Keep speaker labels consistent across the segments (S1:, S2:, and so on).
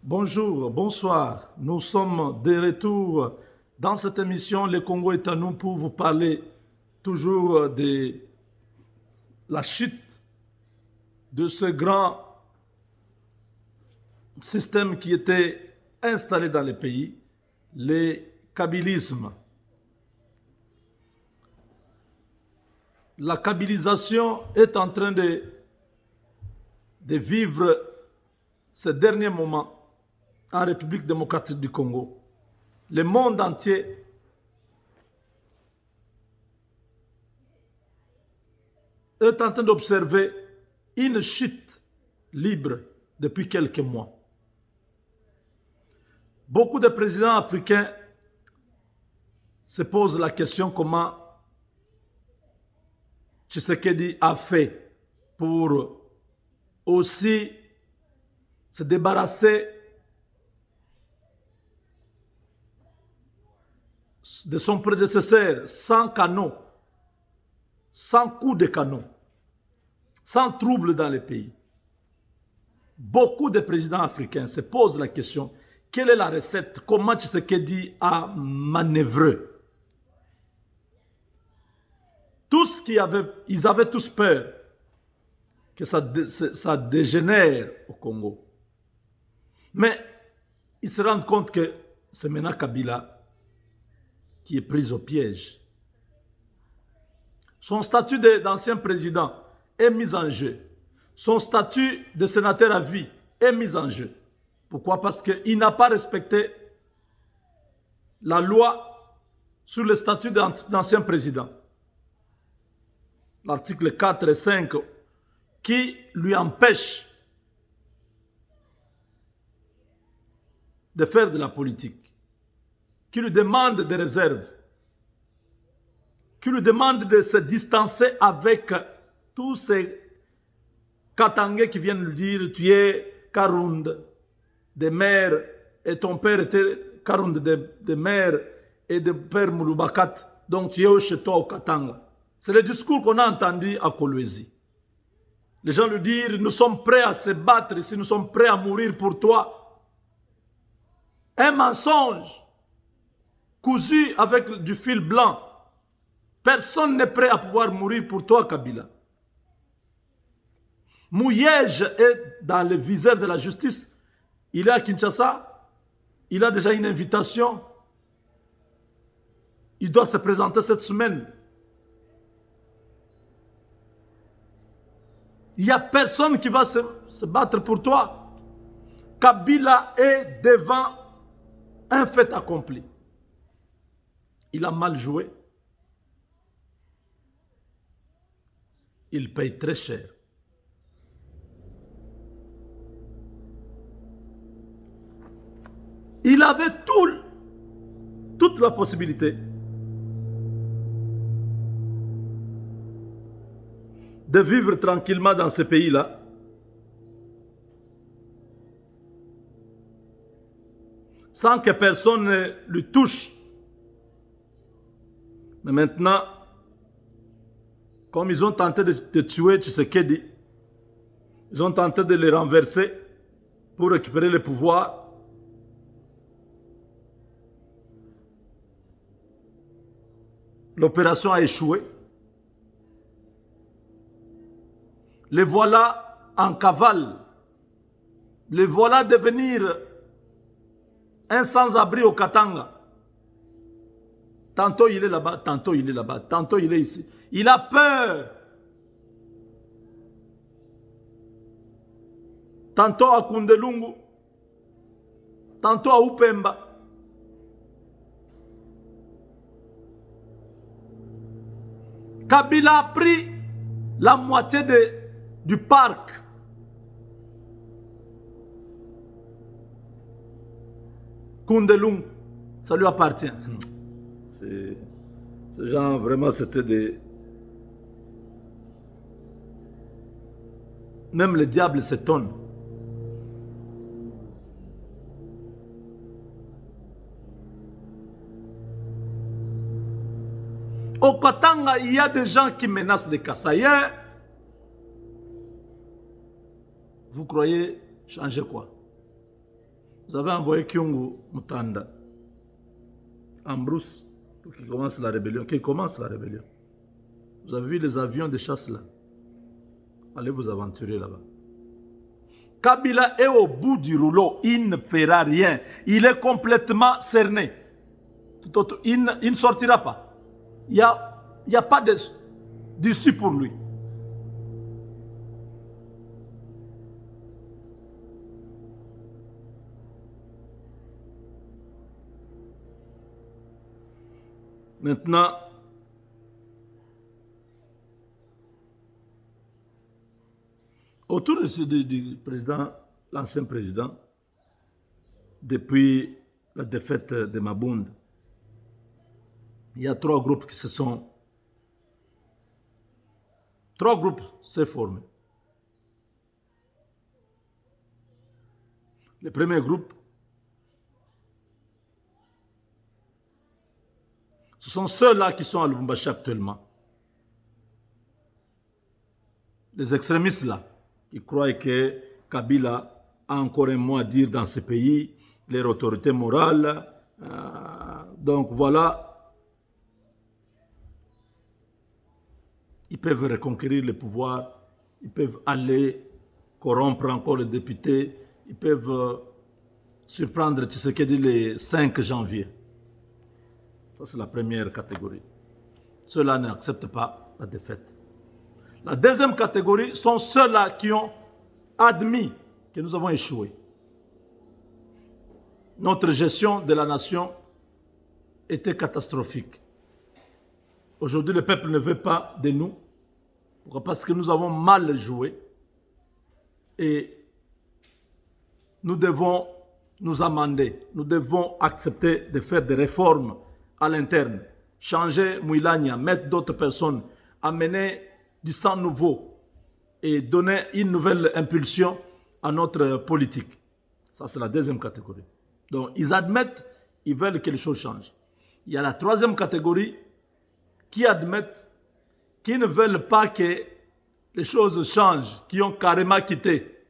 S1: Bonjour, bonsoir. Nous sommes de retour dans cette émission. Le Congo est à nous pour vous parler toujours de la chute de ce grand système qui était installé dans le pays, le kabylisme. La kabylisation est en train de vivre ces derniers moments en République démocratique du Congo. Le monde entier est en train d'observer une chute libre depuis quelques mois. Beaucoup de présidents africains se posent la question comment Tshisekedi a fait pour aussi se débarrasser de son prédécesseur sans canon, sans coup de canon, sans trouble dans le pays. Beaucoup de présidents africains se posent la question, quelle est la recette? Comment Tshisekedi a manœuvré? Ils avaient tous peur que ça dégénère au Congo. Mais ils se rendent compte que c'est maintenant Kabila qui est pris au piège. Son statut d'ancien président est mis en jeu. Son statut de sénateur à vie est mis en jeu. Pourquoi? Parce qu'il n'a pas respecté la loi sur le statut d'ancien président. L'article 4 et 5 qui lui empêche de faire de la politique, qui lui demande des réserves, qui lui demande de se distancer avec tous ces Katangais qui viennent lui dire tu es Karound de mère et ton père était Karound de mère et de père Mouloubakat, donc tu es chez toi au Katanga. C'est le discours qu'on a entendu à Kolwezi. Les gens lui disent nous sommes prêts à se battre ici, nous sommes prêts à mourir pour toi. Un mensonge cousu avec du fil blanc. Personne n'est prêt à pouvoir mourir pour toi, Kabila. Mouyej est dans le viseur de la justice. Il est à Kinshasa. Il a déjà une invitation. Il doit se présenter cette semaine. Il n'y a personne qui va se battre pour toi. Kabila est devant un fait accompli. Il a mal joué. Il paye très cher. Il avait toute la possibilité de vivre tranquillement dans ce pays-là. Sans que personne ne lui touche. Mais maintenant, comme ils ont tenté de tuer Tshisekedi, ils ont tenté de le renverser pour récupérer le pouvoir. L'opération a échoué. Les voilà en cavale. Les voilà devenir un sans-abri au Katanga. Tantôt il est là-bas, tantôt il est là-bas, tantôt il est ici. Il a peur. Tantôt à Kundelungu, tantôt à Upemba. Kabila a pris la moitié du parc. Kundelungu, ça lui appartient. Ces gens, vraiment, c'était des... Même le diable s'étonne. Au Katanga, il y a des gens qui menacent les Kassaïens. Vous croyez changer quoi? Vous avez envoyé Kyungu Mutanda en brousse pour qu'il commence la rébellion. Vous avez vu les avions de chasse là? Allez vous aventurer là-bas. Kabila est au bout du rouleau. Il ne fera rien. Il est complètement cerné. Il ne sortira pas. Il n'y a pas d'issue pour lui. Maintenant, autour du président, l'ancien président, depuis la défaite de Mabunda, il y a trois groupes qui s'est formé. Le premier groupe, ce sont ceux-là qui sont à Lubumbashi actuellement. Les extrémistes là, qui croient que Kabila a encore un mot à dire dans ce pays, leur autorité morale. Donc voilà, ils peuvent reconquérir le pouvoir, ils peuvent aller corrompre encore les députés, ils peuvent surprendre Tshisekedi le 5 janvier. Ça, c'est la première catégorie. Ceux-là n'acceptent pas la défaite. La deuxième catégorie sont ceux-là qui ont admis que nous avons échoué. Notre gestion de la nation était catastrophique. Aujourd'hui, le peuple ne veut pas de nous. Pourquoi? Parce que nous avons mal joué. Et nous devons nous amender. Nous devons accepter de faire des réformes à l'interne. Changer Mouilania, mettre d'autres personnes, amener du sang nouveau et donner une nouvelle impulsion à notre politique. Ça, c'est la deuxième catégorie. Donc, ils admettent, ils veulent que les choses changent. Il y a la troisième catégorie qui admettent, qui ne veulent pas que les choses changent, qui ont carrément quitté,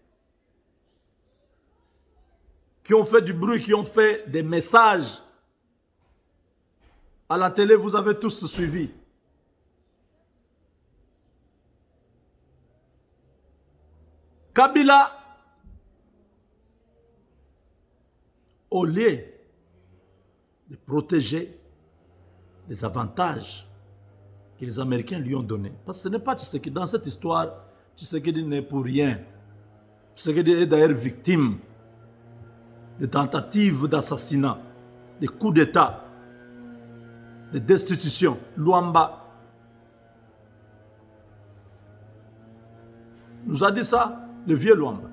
S1: qui ont fait du bruit, qui ont fait des messages. À la télé, vous avez tous suivi. Kabila, au lieu de protéger les avantages que les Américains lui ont donnés, parce que ce n'est pas Tshisekedi, dans cette histoire, Tshisekedi n'est pour rien. Tshisekedi est d'ailleurs victime de tentatives d'assassinat, de coups d'État, de destitution. Luamba nous a dit ça, le vieux Luamba.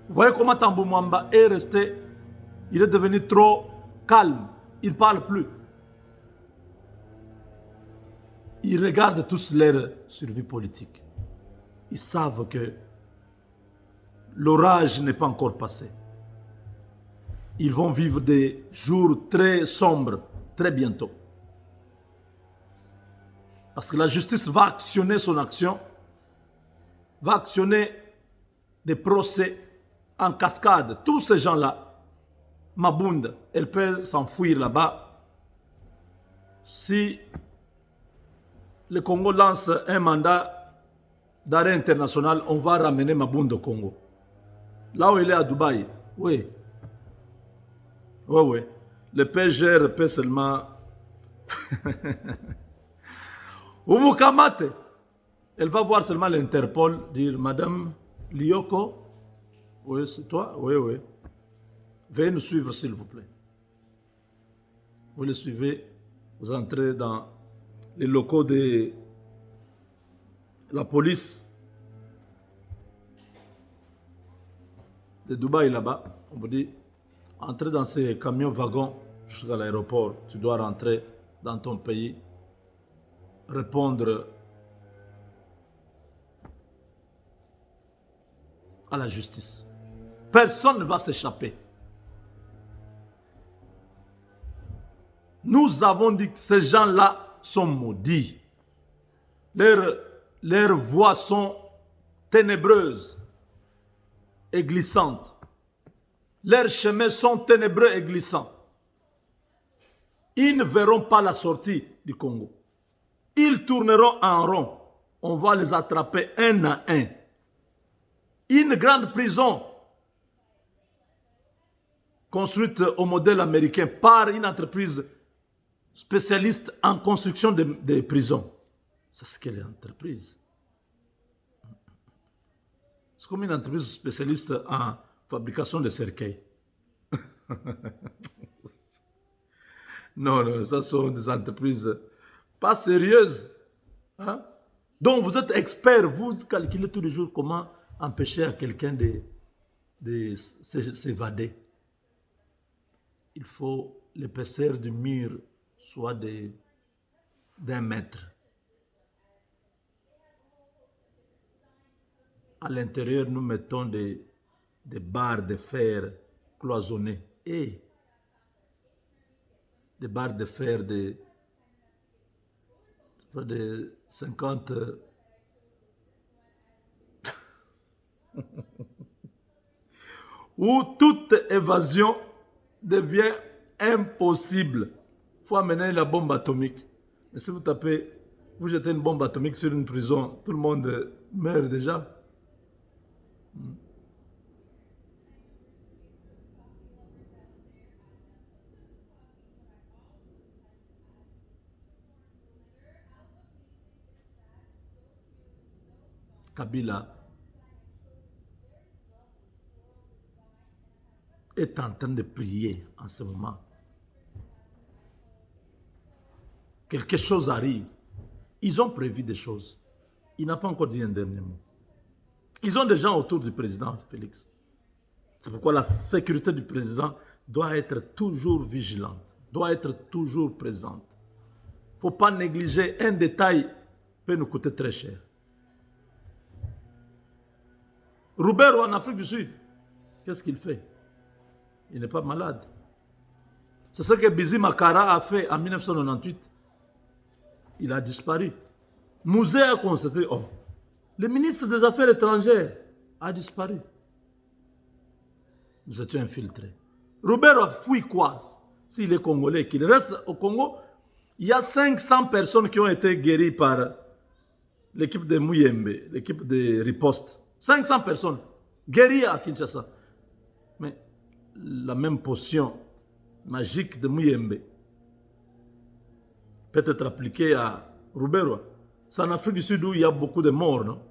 S1: Vous voyez comment Tambou Mwamba est resté, il est devenu trop calme, il ne parle plus. Ils regardent tous leur survie politique. Ils savent que l'orage n'est pas encore passé. Ils vont vivre des jours très sombres, très bientôt. Parce que la justice va actionner son action, va actionner des procès en cascade. Tous ces gens-là, Mabunda, elle peut s'enfuir là-bas. Si le Congo lance un mandat d'arrêt international, on va ramener Mabunda au Congo. Là où il est à Dubaï, oui. Oui. Le PGR peut seulement... Umukamate. Elle va voir seulement l'Interpol dire, Madame Lioko, oui, c'est toi? Oui. Veuillez nous suivre, s'il vous plaît. Vous le suivez, vous entrez dans les locaux de la police de Dubaï là-bas. On vous dit, entrez dans ces camions-wagons jusqu'à l'aéroport. Tu dois rentrer dans ton pays, répondre à la justice. Personne ne va s'échapper. Nous avons dit que ces gens-là sont maudits. Leurs voix sont ténébreuses. et glissante. Leurs chemins sont ténébreux et glissants. Ils ne verront pas la sortie du Congo. Ils tourneront en rond. On va les attraper un à un. Une grande prison construite au modèle américain par une entreprise spécialiste en construction de prisons. C'est ce qu'est l'entreprise. C'est comme une entreprise spécialiste en fabrication de cercueils. Non, non, ça sont des entreprises pas sérieuses. Hein? Donc vous êtes expert, vous calculez tous les jours comment empêcher à quelqu'un de s'évader. Il faut l'épaisseur du mur soit d'1 mètre. À l'intérieur, nous mettons des barres de fer cloisonnées et des barres de fer de 50 où toute évasion devient impossible. Il faut amener la bombe atomique. Mais si vous tapez, vous jetez une bombe atomique sur une prison, tout le monde meurt déjà. Kabila est en train de prier en ce moment. Quelque chose arrive. Ils ont prévu des choses. Il n'a pas encore dit un dernier mot. Ils ont des gens autour du président Félix. C'est pourquoi la sécurité du président doit être toujours vigilante, doit être toujours présente. Il ne faut pas négliger un détail qui peut nous coûter très cher. Roubero en Afrique du Sud, qu'est-ce qu'il fait? Il n'est pas malade. C'est ce que Bizi Makara a fait en 1998. Il a disparu. Mouzé a constaté, oh, le ministre des Affaires étrangères a disparu. Nous étions infiltrés. Roubero a fui quoi? S'il est congolais, qu'il reste au Congo, il y a 500 personnes qui ont été guéries par l'équipe de Muyembe, l'équipe de Riposte. 500 personnes guéries à Kinshasa. Mais la même potion magique de Muyembe peut être appliquée à Roubero. C'est en Afrique du Sud où il y a beaucoup de morts, non?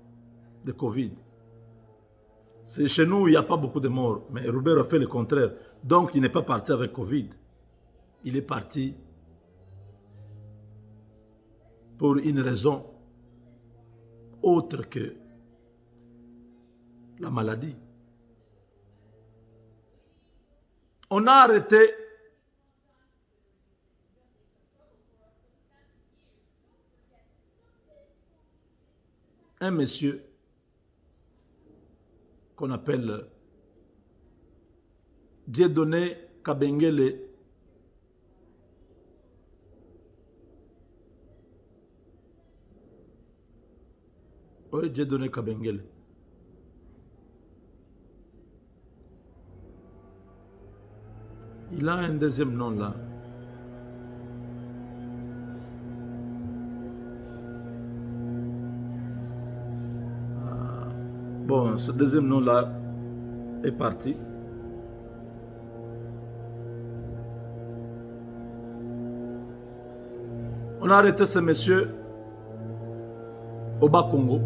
S1: De Covid. C'est chez nous où il n'y a pas beaucoup de morts. Mais Roubero a fait le contraire. Donc il n'est pas parti avec Covid. Il est parti pour une raison autre que la maladie. On a arrêté un monsieur qu'on appelle Dieudonné Kabengele. Oui, Dieudonné Kabengele. Il a un deuxième nom là. Bon, ce deuxième nom là est parti. On a arrêté ce monsieur au Bas-Congo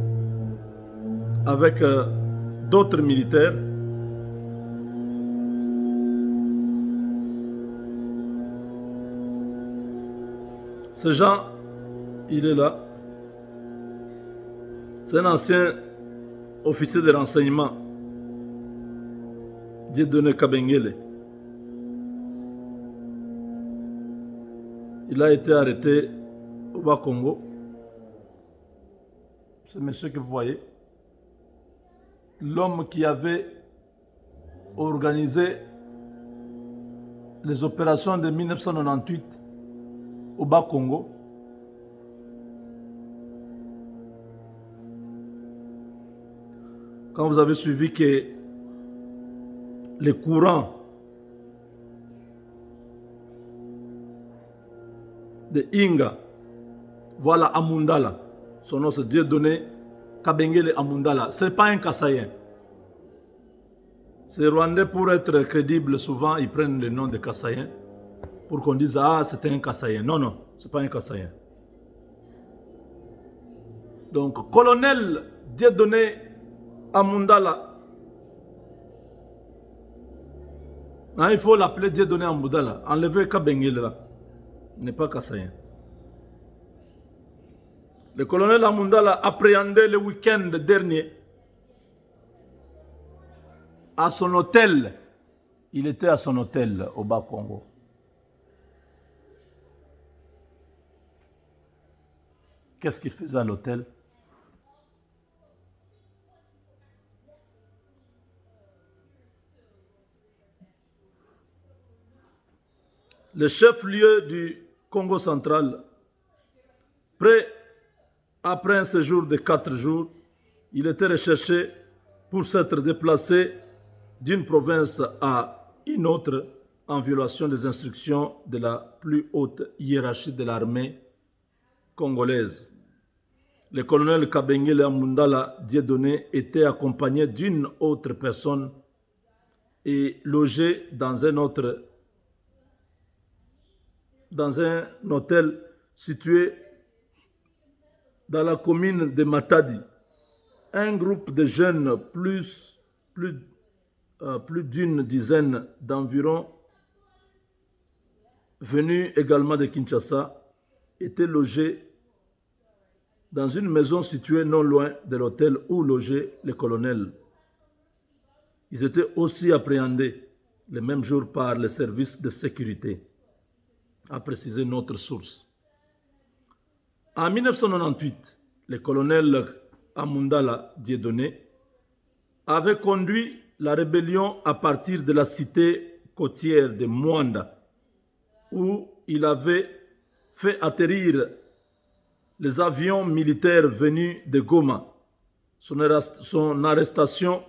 S1: avec d'autres militaires. Ce Jean, il est là. C'est un ancien officier de renseignement, Dieudonné Kabengele. Il a été arrêté au Bas-Congo. Ce monsieur que vous voyez, l'homme qui avait organisé les opérations de 1998 au Bas-Congo. Quand vous avez suivi que le courant de Inga. Voilà Amundala. Son nom c'est Dieudonné Kabengele Amundala. Ce n'est pas un Kassaïen. Ces Rwandais, pour être crédibles, souvent, ils prennent le nom de Kassaïen pour qu'on dise « Ah, c'était un Kassaïen ». Non, non, ce n'est pas un Kassaïen. Donc, colonel Dieudonné Amundala, hein, il faut l'appeler Dieudonné Amundala. Enlevez Kabengele là. Il n'est pas Kassaïen. Le colonel Amundala appréhendé le week-end dernier à son hôtel. Il était à son hôtel au Bas-Congo. Qu'est-ce qu'il faisait à l'hôtel? Le chef-lieu du Congo central, après un séjour de 4 jours, il était recherché pour s'être déplacé d'une province à une autre en violation des instructions de la plus haute hiérarchie de l'armée congolaise. Le colonel Kabengele Amundala Dieudonné était accompagné d'une autre personne et logé dans un hôtel situé dans la commune de Matadi. Un groupe de jeunes, plus d'une dizaine d'environ, venus également de Kinshasa, étaient logés dans une maison située non loin de l'hôtel où logeait le colonel. Ils étaient aussi appréhendés le même jour par les services de sécurité, a précisé notre source. En 1998, le colonel Amundala Dieudonné avait conduit la rébellion à partir de la cité côtière de Mwanda, où il avait fait atterrir les avions militaires venus de Goma. Son arrestation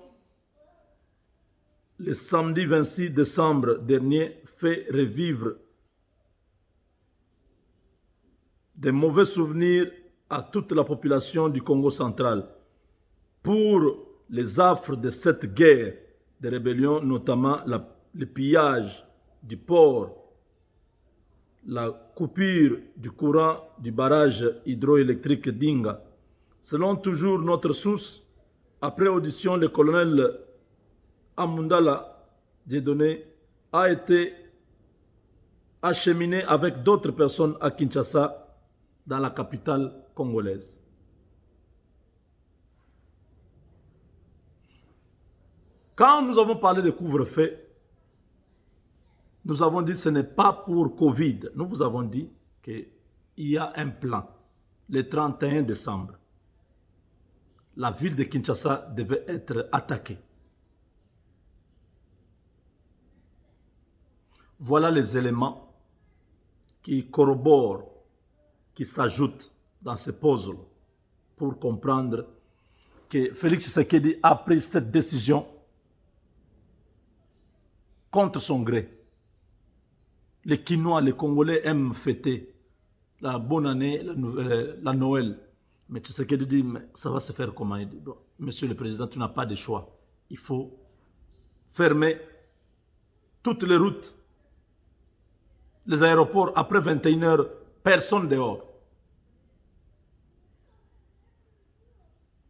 S1: le samedi 26 décembre dernier fait revivre de mauvais souvenirs à toute la population du Congo central pour les affres de cette guerre de rébellion, notamment le pillage du port, la coupure du courant du barrage hydroélectrique d'Inga. Selon toujours notre source, après audition, le colonel Amundala Dieudonné a été acheminé avec d'autres personnes à Kinshasa, dans la capitale congolaise. Quand nous avons parlé de couvre-feu, nous avons dit que ce n'est pas pour Covid. Nous vous avons dit qu'il y a un plan. Le 31 décembre, la ville de Kinshasa devait être attaquée. Voilà les éléments qui corroborent, qui s'ajoutent dans ce puzzle pour comprendre que Félix Tshisekedi a pris cette décision contre son gré. Les Kinois, les Congolais aiment fêter la bonne année, la Noël. Mais Tshisekedi dit, mais ça va se faire comment? Il dit, bon, Monsieur le Président, tu n'as pas de choix. Il faut fermer toutes les routes, les aéroports. Après 21 heures, personne dehors.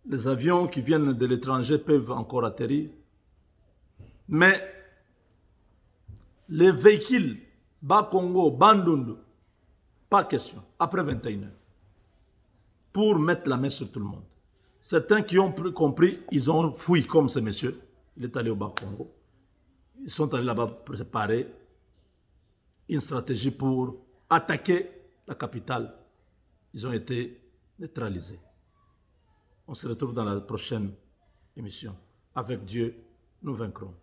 S1: Les avions qui viennent de l'étranger peuvent encore atterrir. Mais les véhicules, Bas-Congo, Bandundu, pas question, après 21 heures. Pour mettre la main sur tout le monde. Certains qui ont compris, ils ont fui comme ce monsieur. Il est allé au Bas-Congo. Ils sont allés là-bas préparer une stratégie pour attaquer la capitale. Ils ont été neutralisés. On se retrouve dans la prochaine émission. Avec Dieu, nous vaincrons.